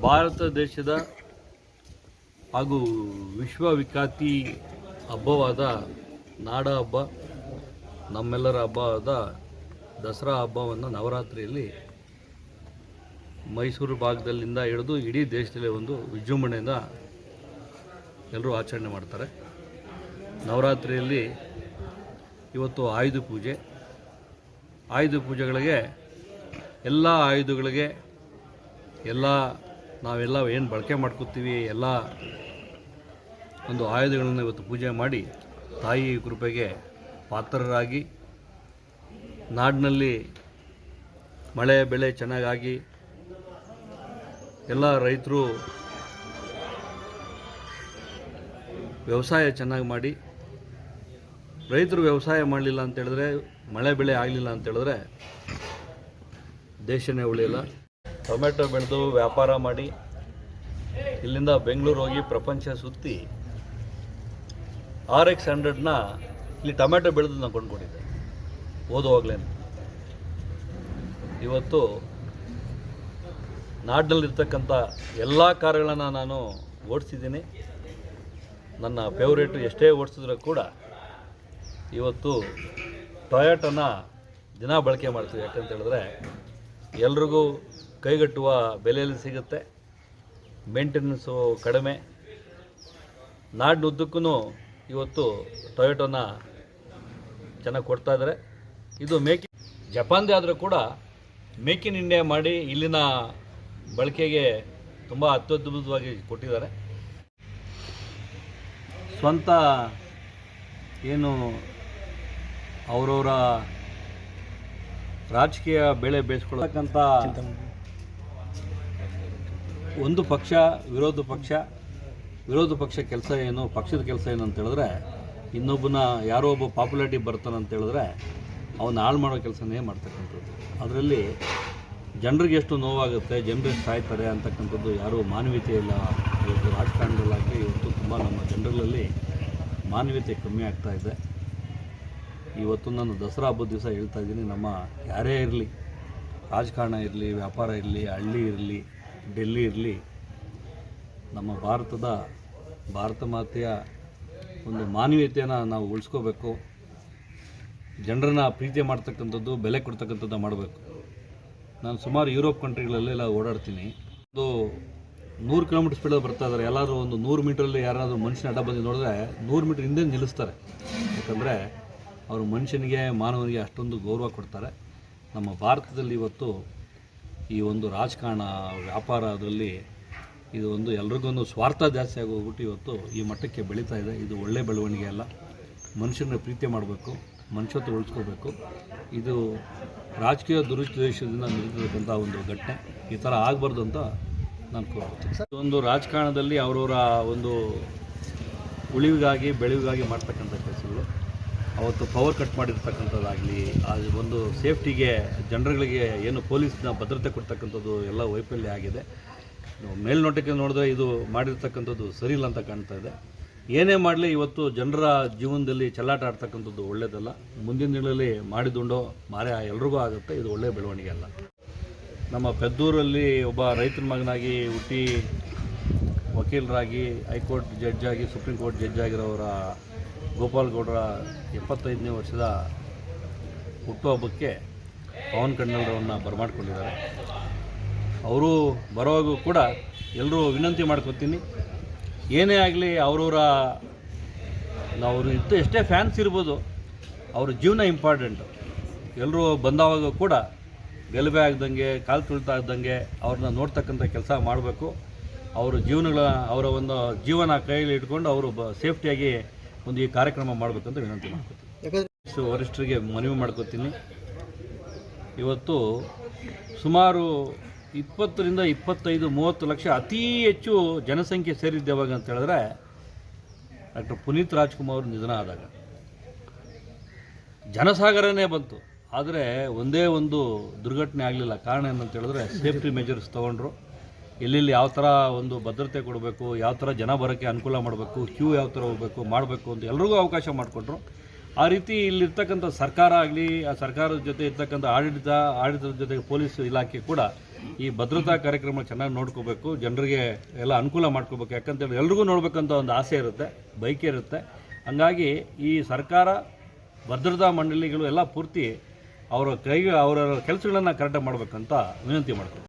ಭಾರತ ದೇಶದ ಹಾಗೂ ವಿಶ್ವವಿಖ್ಯಾತಿ ಹಬ್ಬವಾದ ನಾಡ ಹಬ್ಬ, ನಮ್ಮೆಲ್ಲರ ಹಬ್ಬವಾದ ದಸರಾ ಹಬ್ಬವನ್ನು ನವರಾತ್ರಿಯಲ್ಲಿ ಮೈಸೂರು ಭಾಗದಲ್ಲಿಂದ ಹಿಡಿದು ಇಡೀ ದೇಶದಲ್ಲಿ ಒಂದು ವಿಜೃಂಭಣೆಯಿಂದ ಎಲ್ಲರೂ ಆಚರಣೆ ಮಾಡ್ತಾರೆ. ನವರಾತ್ರಿಯಲ್ಲಿ ಇವತ್ತು ಆಯುಧ ಪೂಜೆ. ಆಯುಧ ಪೂಜೆಗಳಿಗೆ ಎಲ್ಲ ಆಯುಧಗಳಿಗೆ ನಾವೆಲ್ಲ ಏನು ಬಳಕೆ ಮಾಡ್ಕೋತೀವಿ ಎಲ್ಲ ಒಂದು ಆಯುಧಗಳನ್ನು ಇವತ್ತು ಪೂಜೆ ಮಾಡಿ ತಾಯಿ ಕೃಪೆಗೆ ಪಾತ್ರರಾಗಿ ನಾಡಿನಲ್ಲಿ ಮಳೆ ಬೆಳೆ ಚೆನ್ನಾಗಾಗಿ ಎಲ್ಲ ರೈತರು ವ್ಯವಸಾಯ ಚೆನ್ನಾಗಿ ಮಾಡಿ, ರೈತರು ವ್ಯವಸಾಯ ಮಾಡಲಿಲ್ಲ ಅಂತ ಹೇಳಿದ್ರೆ, ಮಳೆ ಬೆಳೆ ಆಗಲಿಲ್ಲ ಅಂತ ಹೇಳಿದ್ರೆ ದೇಶನೇ ಉಳಿಯಲ್ಲ. ಟೊಮೆಟೊ ಬೆಳೆದು ವ್ಯಾಪಾರ ಮಾಡಿ ಇಲ್ಲಿಂದ ಬೆಂಗಳೂರು ಹೋಗಿ ಪ್ರಪಂಚ ಸುತ್ತಿ RX100ನ ಇಲ್ಲಿ ಟೊಮೆಟೊ ಬೆಳೆದು ನಾನು ಕೊಂಡ್ಕೊಂಡಿದ್ದೆ ಓದುವಾಗಲೇ. ಇವತ್ತು ನಾಡಿನಲ್ಲಿರ್ತಕ್ಕಂಥ ಎಲ್ಲ ಕಾರುಗಳನ್ನು ನಾನು ಓಡಿಸಿದ್ದೀನಿ. ನನ್ನ ಫೇವ್ರೇಟು ಎಷ್ಟೇ ಓಡಿಸಿದ್ರೂ ಕೂಡ ಇವತ್ತು ಟೊಯೋಟೋನ ದಿನ ಬಳಕೆ ಮಾಡ್ತೀವಿ. ಯಾಕಂತ ಹೇಳಿದ್ರೆ ಎಲ್ರಿಗೂ ಕೈಗಟ್ಟುವ ಬೆಲೆಯಲ್ಲಿ ಸಿಗುತ್ತೆ, ಮೇಂಟೆನೆನ್ಸು ಕಡಿಮೆ. ನಾಡಿನುದ್ದಕ್ಕೂ ಇವತ್ತು ಟೊಯೋಟೋನ ಚೆನ್ನಾಗಿ ಕೊಡ್ತಾಯಿದ್ದಾರೆ. ಇದು ಜಪಾನ್ದೇ ಆದರೂ ಕೂಡ ಮೇಕ್ ಇನ್ ಇಂಡಿಯಾ ಮಾಡಿ ಇಲ್ಲಿನ ಬಳಕೆಗೆ ತುಂಬ ಅತ್ಯದ್ಭುತವಾಗಿ ಕೊಟ್ಟಿದ್ದಾರೆ. ಸ್ವಂತ ಏನು ಅವರವರ ರಾಜಕೀಯ ಬೆಳೆ ಬೇಯಿಸ್ಕೊಳ್ಳತಕ್ಕಂಥ ಒಂದು ಪಕ್ಷ, ವಿರೋಧ ಪಕ್ಷ ಕೆಲಸ ಏನು, ಪಕ್ಷದ ಕೆಲಸ ಏನು ಅಂತ ಹೇಳಿದ್ರೆ, ಇನ್ನೊಬ್ಬನ ಯಾರೋ ಒಬ್ಬ ಪಾಪ್ಯುಲಾರಿಟಿ ಬರ್ತಾನೆ ಅಂತ ಹೇಳಿದ್ರೆ ಅವನ್ನ ಹಾಳು ಮಾಡೋ ಕೆಲಸನೇ ಮಾಡ್ತಕ್ಕಂಥದ್ದು. ಅದರಲ್ಲಿ ಜನರಿಗೆ ಎಷ್ಟು ನೋವಾಗುತ್ತೆ, ಜನರು ಸಾಯ್ತಾರೆ ಅಂತಕ್ಕಂಥದ್ದು ಯಾರೂ ಮಾನವೀಯತೆ ಇಲ್ಲ. ಇವತ್ತು ರಾಜಕಾರಣದಲ್ಲಾಗಲಿ ಇವತ್ತು ತುಂಬ ನಮ್ಮ ಜನರಲ್ಲಿ ಮಾನವೀಯತೆ ಕಮ್ಮಿ ಆಗ್ತಾ ಇದೆ. ಇವತ್ತು ನಾನು ದಸರಾ ಹಬ್ಬದ ದಿವಸ ಹೇಳ್ತಾ ಇದ್ದೀನಿ, ನಮ್ಮ ಯಾರೇ ಇರಲಿ, ರಾಜಕಾರಣ ಇರಲಿ, ವ್ಯಾಪಾರ ಇರಲಿ, ಹಳ್ಳಿ ಇರಲಿ, ಡೆಲ್ಲಿ ಇರಲಿ, ನಮ್ಮ ಭಾರತ ಮಾತೆಯ ಒಂದು ಮಾನವೀಯತೆಯನ್ನು ನಾವು ಉಳಿಸ್ಕೋಬೇಕು. ಜನರನ್ನ ಪ್ರೀತಿ ಮಾಡ್ತಕ್ಕಂಥದ್ದು, ಬೆಲೆ ಕೊಡ್ತಕ್ಕಂಥದ್ದು ಮಾಡಬೇಕು. ನಾನು ಸುಮಾರು ಯುರೋಪ್ ಕಂಟ್ರಿಗಳಲ್ಲೆಲ್ಲ ಓಡಾಡ್ತೀನಿ. ಒಂದು 100 ಕಿಲೋಮೀಟರ್ ಸ್ಪೀಡಲ್ಲಿ ಬರ್ತಾ ಇದ್ದಾರೆ. ಎಲ್ಲರೂ ಒಂದು 100 ಮೀಟ್ರಲ್ಲಿ ಯಾರಾದರೂ ಮನುಷ್ಯನ ಅಡ್ಡ ಬಂದು ನೋಡಿದ್ರೆ 100 ಮೀಟ್ರ್ ಹಿಂದೆ ನಿಲ್ಲಿಸ್ತಾರೆ. ಯಾಕಂದರೆ ಅವರು ಮನುಷ್ಯನಿಗೆ, ಮಾನವನಿಗೆ ಅಷ್ಟೊಂದು ಗೌರವ ಕೊಡ್ತಾರೆ. ನಮ್ಮ ಭಾರತದಲ್ಲಿ ಇವತ್ತು ಈ ಒಂದು ರಾಜಕಾರಣ, ವ್ಯಾಪಾರ, ಅದರಲ್ಲಿ ಇದು ಒಂದು ಎಲ್ರಿಗೂ ಸ್ವಾರ್ಥ ಜಾಸ್ತಿ ಆಗೋಗ್ಬಿಟ್ಟು ಇವತ್ತು ಈ ಮಟ್ಟಕ್ಕೆ ಬೆಳೀತಾ ಇದೆ. ಇದು ಒಳ್ಳೆಯ ಬೆಳವಣಿಗೆ ಅಲ್ಲ. ಮನುಷ್ಯನ ಪ್ರೀತಿ ಮಾಡಬೇಕು, ಮನುಷ್ಯತ್ವ ಉಳಿಸ್ಕೋಬೇಕು. ಇದು ರಾಜಕೀಯ ದುರುದ್ದೇಶದಿಂದ ನಡೆದಿರ್ತಕ್ಕಂಥ ಒಂದು ಘಟನೆ. ಈ ಥರ ಆಗಬಾರ್ದು ಅಂತ ನಾನು ಕೋರ್ತೀನಿ. ಒಂದು ರಾಜಕಾರಣದಲ್ಲಿ ಅವರವರ ಒಂದು ಉಳಿವಿಗಾಗಿ ಬೆಳೆವಿಗಾಗಿ ಮಾಡ್ತಕ್ಕಂಥ ಕೆಲಸಗಳು. ಅವತ್ತು ಪವರ್ ಕಟ್ ಮಾಡಿರ್ತಕ್ಕಂಥದ್ದಾಗಲಿ, ಅದು ಒಂದು ಸೇಫ್ಟಿಗೆ ಜನರುಗಳಿಗೆ ಏನು ಪೊಲೀಸ್ನ ಭದ್ರತೆ ಕೊಡ್ತಕ್ಕಂಥದ್ದು ಎಲ್ಲ ವೈಫಲ್ಯ ಆಗಿದೆ. ಮೇಲ್ನೋಟಕ್ಕೆ ನೋಡಿದ್ರೆ ಇದು ಮಾಡಿರ್ತಕ್ಕಂಥದ್ದು ಸರಿ ಇಲ್ಲ ಅಂತ ಕಾಣ್ತಾ ಇದೆ. ಏನೇ ಮಾಡಲಿ ಇವತ್ತು ಜನರ ಜೀವನದಲ್ಲಿ ಚೆಲ್ಲಾಟ ಆಡ್ತಕ್ಕಂಥದ್ದು ಒಳ್ಳೆಯದಲ್ಲ. ಮುಂದಿನ ದಿನಗಳಲ್ಲಿ ಮಾಡಿದುಂಡೋ ಮಾರೆ ಎಲ್ರಿಗೂ ಆಗುತ್ತೆ. ಇದು ಒಳ್ಳೆಯ ಬೆಳವಣಿಗೆ ಅಲ್ಲ. ನಮ್ಮ ಪೆದ್ದೂರಲ್ಲಿ ಒಬ್ಬ ರೈತರ ಮಗನಾಗಿ ಹುಟ್ಟಿ ವಕೀಲರಾಗಿ ಹೈಕೋರ್ಟ್ ಜಡ್ಜ್ ಆಗಿ ಸುಪ್ರೀಂ ಕೋರ್ಟ್ ಜಡ್ಜ್ ಆಗಿರೋರ ಗೋಪಾಲ್ ಗೌಡರ 75ನೇ ವರ್ಷದ ಹುಟ್ಟುಹಬ್ಬಕ್ಕೆ ಪವನ್ ಕಣ್ಣಲ್ರವ್ರನ್ನ ಬರಮಾಡ್ಕೊಂಡಿದ್ದಾರೆ. ಅವರು ಬರೋವಾಗೂ ಕೂಡ ಎಲ್ಲರೂ ವಿನಂತಿ ಮಾಡ್ಕೊತೀನಿ, ಏನೇ ಆಗಲಿ ಅವ್ರವ್ರ ಎಷ್ಟೇ ಫ್ಯಾನ್ಸ್ ಇರ್ಬೋದು, ಅವ್ರ ಜೀವನ ಇಂಪಾರ್ಟೆಂಟು. ಎಲ್ಲರೂ ಬಂದವಾಗ ಕೂಡ ಗಲಭೆ ಆಗ್ದಂಗೆ, ಕಾಲು ತುಳಿತ ಆಗ್ದಂಗೆ ಅವ್ರನ್ನ ನೋಡ್ತಕ್ಕಂಥ ಕೆಲಸ ಮಾಡಬೇಕು. ಅವರ ಒಂದು ಜೀವನ ಕೈಯಲ್ಲಿ ಇಟ್ಕೊಂಡು ಅವರು ಸೇಫ್ಟಿಯಾಗಿ ಒಂದು ಈ ಕಾರ್ಯಕ್ರಮ ಮಾಡಬೇಕಂತ ವಿನಂತಿ ಮಾಡ್ಕೊತೀನಿ. ವರಿಷ್ಠರಿಗೆ ಮನವಿ ಮಾಡ್ಕೊತೀನಿ. ಇವತ್ತು ಸುಮಾರು 20ರಿಂದ 25-30 ಲಕ್ಷ ಅತಿ ಹೆಚ್ಚು ಜನಸಂಖ್ಯೆ ಸೇರಿದ್ದು ಯಾವಾಗ ಅಂತ ಹೇಳಿದ್ರೆ ಡಾಕ್ಟರ್ ಪುನೀತ್ ರಾಜ್ಕುಮಾರ್ ಅವರು ನಿಧನ ಆದಾಗ ಜನಸಾಗರನೇ ಬಂತು. ಆದರೆ ಒಂದೇ ಒಂದು ದುರ್ಘಟನೆ ಆಗಲಿಲ್ಲ. ಕಾರಣ ಏನಂತ ಹೇಳಿದ್ರೆ ಸೇಫ್ಟಿ ಮೆಜರ್ಸ್ ತೊಗೊಂಡ್ರು. ಎಲ್ಲೆಲ್ಲಿ ಯಾವ ಥರ ಒಂದು ಭದ್ರತೆ ಕೊಡಬೇಕು, ಯಾವ ಥರ ಜನ ಬರೋಕ್ಕೆ ಅನುಕೂಲ ಮಾಡಬೇಕು, ಕ್ಯೂ ಯಾವ ಥರ ಹೋಗಬೇಕು ಮಾಡಬೇಕು ಅಂತ ಎಲ್ರಿಗೂ ಅವಕಾಶ ಮಾಡಿಕೊಟ್ರು. ಆ ರೀತಿ ಇಲ್ಲಿರ್ತಕ್ಕಂಥ ಸರ್ಕಾರ ಆಗಲಿ, ಆ ಸರ್ಕಾರದ ಜೊತೆ ಇರ್ತಕ್ಕಂಥ ಆಡಳಿತದ ಜೊತೆಗೆ ಪೊಲೀಸ್ ಇಲಾಖೆ ಕೂಡ ಈ ಭದ್ರತಾ ಕಾರ್ಯಕ್ರಮ ಚೆನ್ನಾಗಿ ನೋಡ್ಕೋಬೇಕು, ಜನರಿಗೆ ಎಲ್ಲ ಅನುಕೂಲ ಮಾಡ್ಕೋಬೇಕು. ಯಾಕಂತೇಳಿ ಎಲ್ರಿಗೂ ನೋಡ್ಬೇಕಂತ ಒಂದು ಆಸೆ ಇರುತ್ತೆ, ಬೈಕೆ ಇರುತ್ತೆ. ಹಂಗಾಗಿ ಈ ಸರ್ಕಾರ, ಭದ್ರತಾ ಮಂಡಳಿಗಳು ಎಲ್ಲ ಪೂರ್ತಿ ಅವರ ಕೆಲಸಗಳನ್ನು ಕರೆಕ್ಟಾಗಿ ಮಾಡಬೇಕಂತ ವಿನಂತಿ ಮಾಡ್ತೀನಿ.